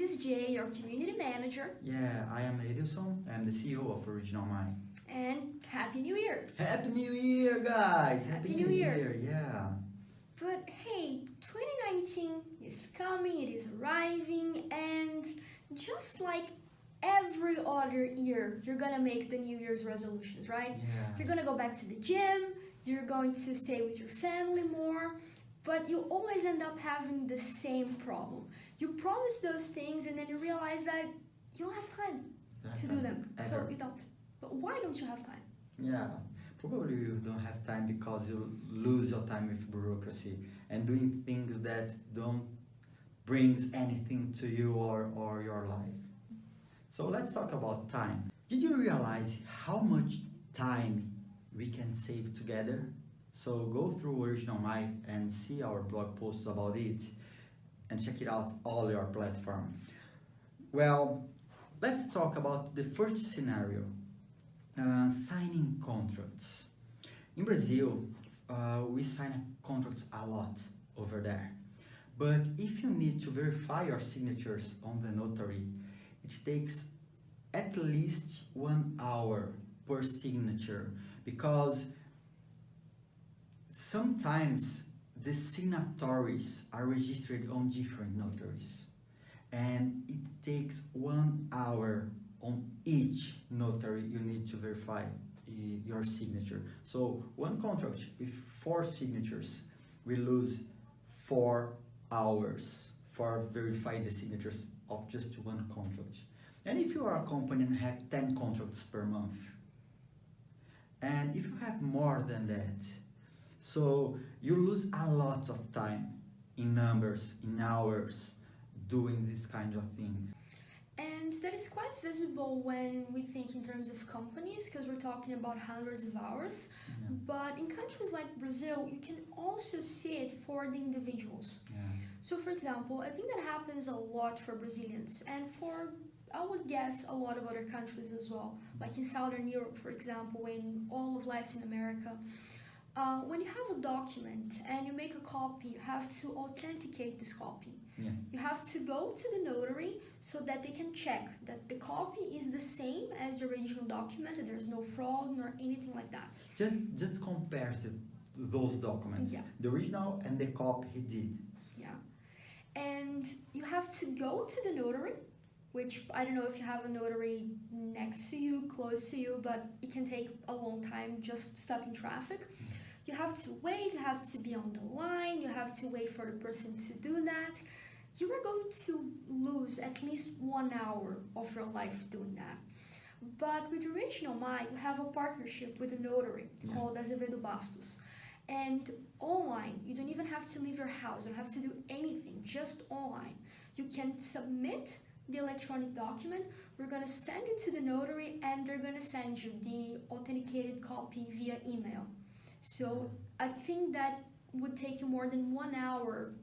is Jay, your community manager. Yeah, I am Edilson. I'm the CEO of OriginalMy. And Happy New Year! Happy New Year, guys! Happy New Year! Yeah. But hey, 2019 is coming, it is arriving, and just like every other year, you're gonna make the New Year's resolutions, right? Yeah. You're gonna go back to the gym, you're going to stay with your family more, but you always end up having the same problem. You promise those things and then you realize that you don't have time to do them. So you don't. But why don't you have time? Yeah, probably you don't have time because you lose your time with bureaucracy and doing things that don't brings anything to you or your life. So let's talk about time. Did you realize how much time we can save together? So go through OriginalMy and see our blog posts about it and check it out all your platform. Well, let's talk about the first scenario, signing contracts. In Brazil, we sign contracts a lot over there. But if you need to verify your signatures on the notary, it takes at least 1 hour per signature because sometimes the signatories are registered on different notaries and it takes 1 hour on each notary you need to verify your signature. So one contract with 4 signatures, we lose 4 hours for verifying the signatures of just one contract. And if you are a company and have 10 contracts per month, and if you have more than that, so you lose a lot of time in numbers, in hours, doing this kind of things. And that is quite visible when we think in terms of companies, because we're talking about hundreds of hours. Yeah. But in countries like Brazil, you can also see it for the individuals. Yeah. So for example, I think that happens a lot for Brazilians and for, I would guess, a lot of other countries as well. Like in Southern Europe, for example, in all of Latin America. When you have a document and you make a copy, you have to authenticate this copy. Yeah. You have to go to the notary so that they can check that the copy is the same as the original document, and there's no fraud nor anything like that. Just compare those documents, Yeah. the original and the copy he did. Yeah. And you have to go to the notary, which I don't know if you have a notary next to you, close to you, but it can take a long time just stuck in traffic. You have to wait, you have to be on the line, you have to wait for the person to do that. You are going to lose at least 1 hour of your life doing that. But with OriginalMy, we have a partnership with a notary called Azevedo Bastos. And online, you don't even have to leave your house, you don't have to do anything, just online. You can submit the electronic document, we're going to send it to the notary, and they're going to send you the authenticated copy via email. So I think that would take you more than 1 hour.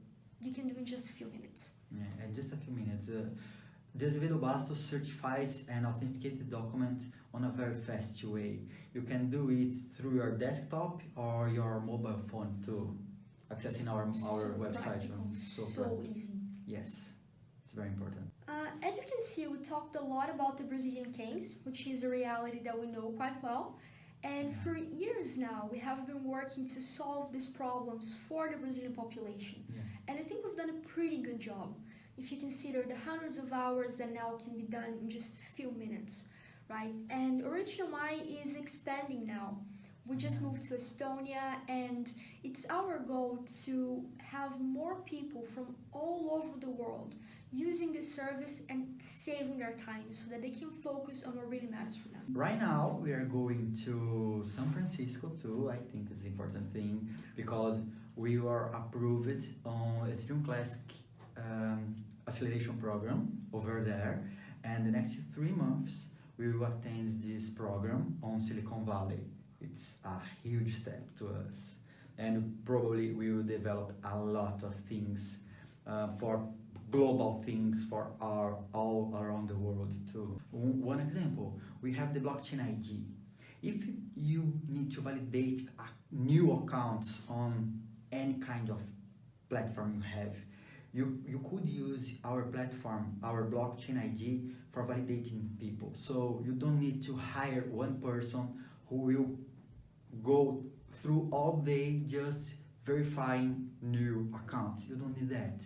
You can do in just a few minutes. Yeah, and just a few minutes. The Azevedo Bastos certifies and authenticates the document on a very fast way. You can do it through your desktop or your mobile phone too, accessing our website. So easy. Yes, it's very important. As you can see, we talked a lot about the Brazilian case, which is a reality that we know quite well. And for years now, we have been working to solve these problems for the Brazilian population. Yeah. And I think we've done a pretty good job if you consider the hundreds of hours that now can be done in just a few minutes, right? And OriginalMy is expanding now. We just moved to Estonia, and it's our goal to have more people from all over the world using this service and saving their time so that they can focus on what really matters for them. Right now, we are going to San Francisco too. I think it's an important thing because we were approved on Ethereum Classic acceleration program over there, and the next 3 months we will attend this program on Silicon Valley. It's a huge step to us, and probably we will develop a lot of things for global things for all around the world too. One example, we have the blockchain ID. If you need to validate a new accounts on any kind of platform you have, You could use our platform, our blockchain ID, for validating people. So you don't need to hire one person who will go through all day just verifying new accounts. You don't need that.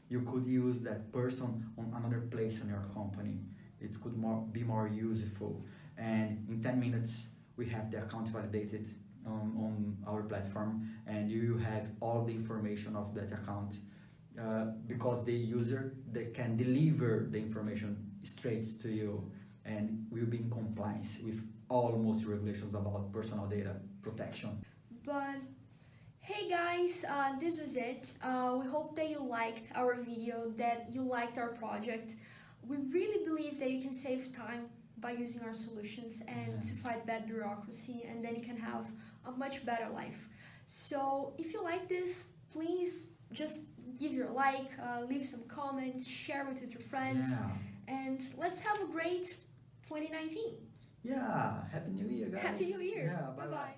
You could use that person on another place in your company. It could be more useful. And in 10 minutes, we have the account validated on our platform, and you have all the information of that account, because the user, they can deliver the information straight to you and will be in compliance with almost regulations about personal data protection. But hey guys, this was it. We hope that you liked our video, that you liked our project. We really believe that you can save time by using our solutions and to fight bad bureaucracy, and then you can have a much better life. So if you like this, please just give your like, leave some comments, share it with your friends, and let's have a great 2019. Yeah, Happy New Year, guys. Happy New Year. Yeah, Bye-bye.